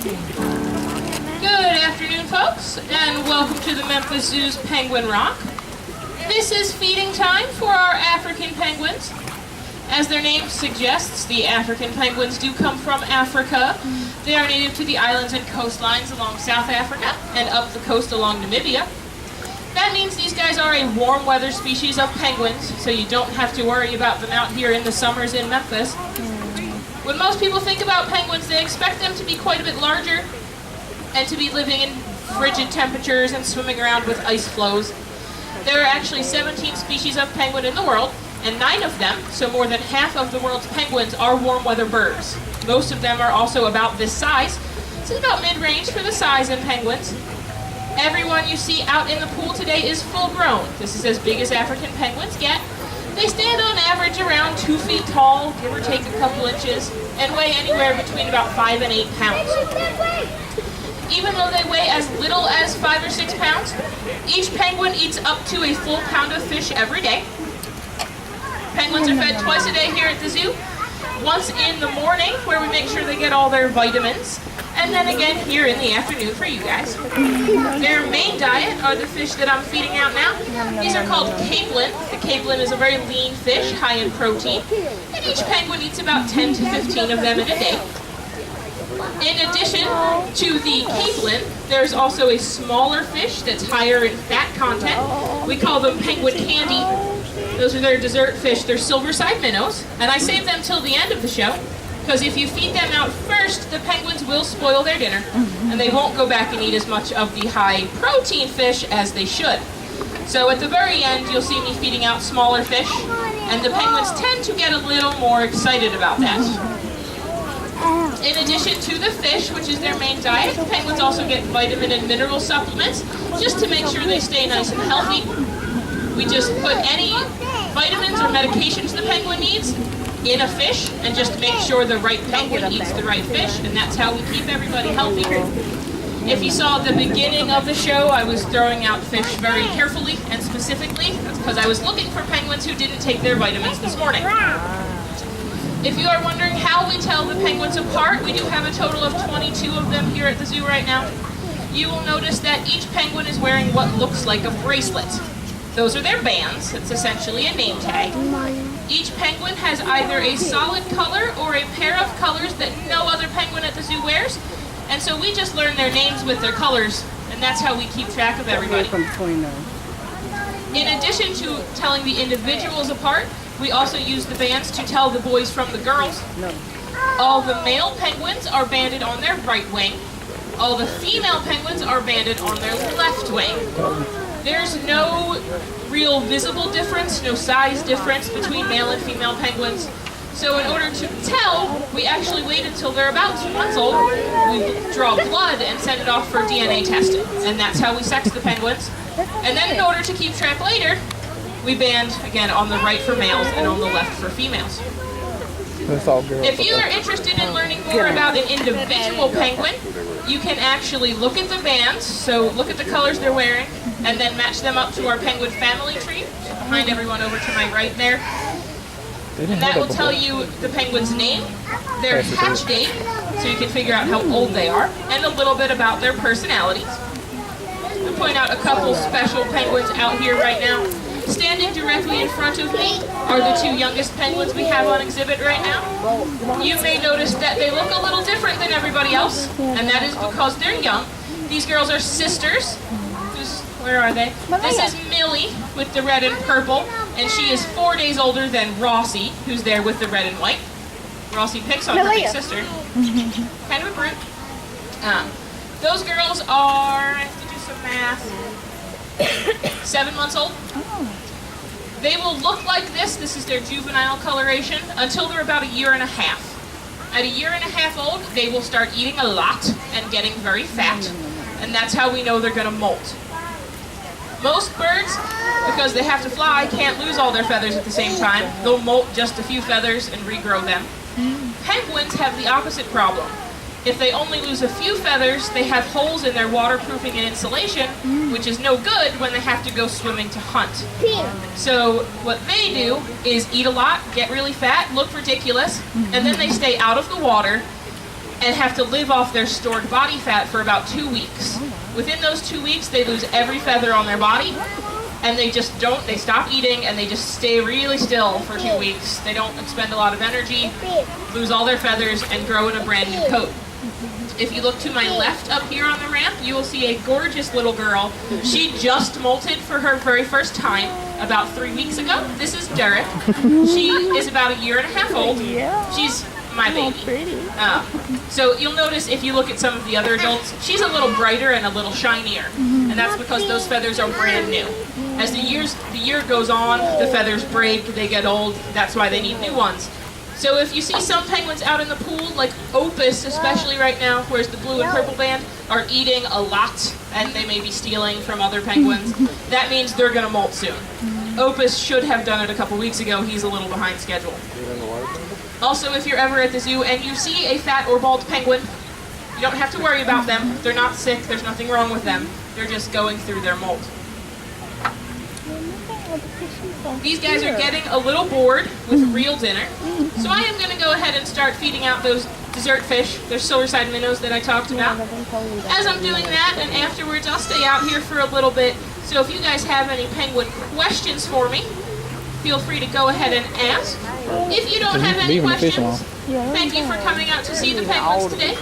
Good afternoon, folks, and welcome to the Memphis Zoo's Penguin Rock. This is feeding time for our African penguins. As their name suggests, the African penguins do come from Africa. They are native to the islands and coastlines along South Africa and up the coast along Namibia. That means these guys are a warm weather species of penguins, so you don't have to worry about them out here in the summers in Memphis. When most people think about penguins, they expect them to be quite a bit larger and to be living in frigid temperatures and swimming around with ice floes. There are actually 17 species of penguin in the world, and 9 of them, so more than half of the world's penguins, are warm weather birds. Most of them are also about this size. This is about mid-range for the size in penguins. Everyone you see out in the pool today is full grown. This is as big as African penguins get. They stand on average around 2 feet tall, give or take a couple inches, and weigh anywhere between about 5 and 8 pounds. Even though they weigh as little as 5 or 6 pounds, each penguin eats up to a full pound of fish every day. Penguins are fed twice a day here at the zoo. Once in the morning, where we make sure they get all their vitamins, and then again here in the afternoon for you guys. Their main diet are the fish that I'm feeding out now. These are called capelin. The capelin is a very lean fish, high in protein, and each penguin eats about 10 to 15 of them in a day. In addition to the capelin, there's also a smaller fish that's higher in fat content. We call them penguin candy. Those are their dessert fish. They're silver-side minnows, and I save them till the end of the show, because if you feed them out first, the penguins will spoil their dinner, and they won't go back and eat as much of the high-protein fish as they should. So at the very end, you'll see me feeding out smaller fish, and the penguins tend to get a little more excited about that. In addition to the fish, which is their main diet, the penguins also get vitamin and mineral supplements, just to make sure they stay nice and healthy. We just put any vitamins or medications the penguin needs in a fish and just make sure the right penguin eats the right fish, and that's how we keep everybody healthy. If you saw at the beginning of the show, I was throwing out fish very carefully and specifically. That's because I was looking for penguins who didn't take their vitamins this morning. If you are wondering how we tell the penguins apart, we do have a total of 22 of them here at the zoo right now. You will notice that each penguin is wearing what looks like a bracelet. Those are their bands. It's essentially a name tag. Each penguin has either a solid color or a pair of colors that no other penguin at the zoo wears. And so we just learn their names with their colors, and that's how we keep track of everybody. In addition to telling the individuals apart, we also use the bands to tell the boys from the girls. All the male penguins are banded on their right wing. All the female penguins are banded on their left wing. There's no real visible difference, no size difference between male and female penguins. So in order to tell, we actually wait until they're about 2 months old. We draw blood and send it off for DNA testing. And that's how we sex the penguins. And then in order to keep track later, we band, again, on the right for males and on the left for females. If you are interested in learning more about an individual penguin, you can actually look at the bands, so look at the colors they're wearing, and then match them up to our penguin family tree, behind everyone over to my right there. And that will tell you the penguin's name, their hatch date, so you can figure out how old they are, and a little bit about their personalities. I'll point out a couple special penguins out here right now. Standing directly in front of me are the 2 youngest penguins we have on exhibit right now. You may notice that they look a little different than everybody else, and that is because they're young. These girls are sisters. Where are they? This is Millie with the red and purple, and she is 4 days older than Rossi, who's there with the red and white. Rossi picks on her big sister. Kind of a brute. Those girls are, I have to do some math, 7 months old. They will look like this. This is their juvenile coloration until they're about 1.5 years. At 1.5 years old, they will start eating a lot and getting very fat, and that's how we know they're going to molt. Most birds, because they have to fly, can't lose all their feathers at the same time. They'll molt just a few feathers and regrow them. Penguins have the opposite problem. If they only lose a few feathers, they have holes in their waterproofing and insulation, which is no good when they have to go swimming to hunt. So what they do is eat a lot, get really fat, look ridiculous, and then they stay out of the water and have to live off their stored body fat for about 2 weeks. Within those 2 weeks, they lose every feather on their body, and they stop eating, and they just stay really still for 2 weeks. They don't expend a lot of energy, lose all their feathers, and grow in a brand new coat. If you look to my left up here on the ramp, you will see a gorgeous little girl. She just molted for her very first time about 3 weeks ago. This is Derek. She is about 1.5 years old. She's my baby. So you'll notice if you look at some of the other adults, she's a little brighter and a little shinier. And that's because those feathers are brand new. As the year goes on, the feathers break, they get old. That's why they need new ones. So if you see some penguins out in the pool, like Opus especially right now, where's the blue and purple band, are eating a lot, and they may be stealing from other penguins, that means they're going to molt soon. Opus should have done it a couple weeks ago. He's a little behind schedule. Also, if you're ever at the zoo and you see a fat or bald penguin, you don't have to worry about them. They're not sick. There's nothing wrong with them. They're just going through their molt. These guys are getting a little bored with real dinner, so I am going to go ahead and start feeding out those dessert fish, those silver-side minnows that I talked about. As I'm doing that, and afterwards, I'll stay out here for a little bit, so if you guys have any penguin questions for me, feel free to go ahead and ask. If you don't have any questions, thank you for coming out to see the penguins today,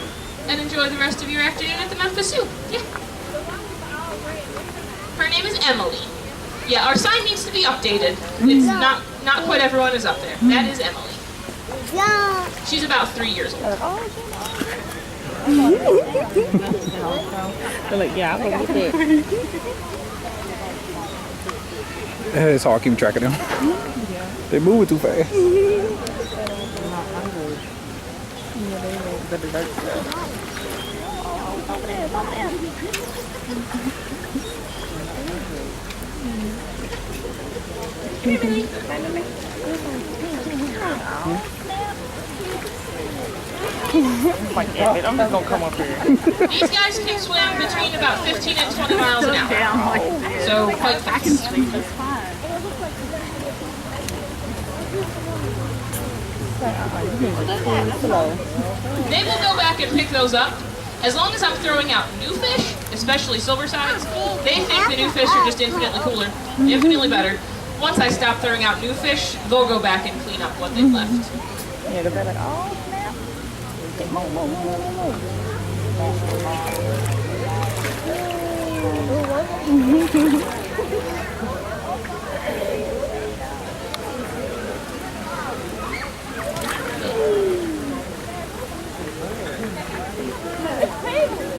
and enjoy the rest of your afternoon at the Memphis Zoo. Yeah. Her name is Emily. Yeah, our sign needs to be updated. It's not quite everyone is up there. That is Emily. She's about 3 years old. They're like, yeah, I'll go get that. It's hard keeping track of them. They moving too fast. I'm just gonna come up here. These guys can swim between about 15 and 20 miles an hour. So quite fast. They will go back and pick those up. As long as I'm throwing out new fish, especially silver sides, they think the new fish are just infinitely cooler, infinitely better. Once I stop throwing out new fish, they'll go back and clean up what they've left. Yeah, they're like, oh snap.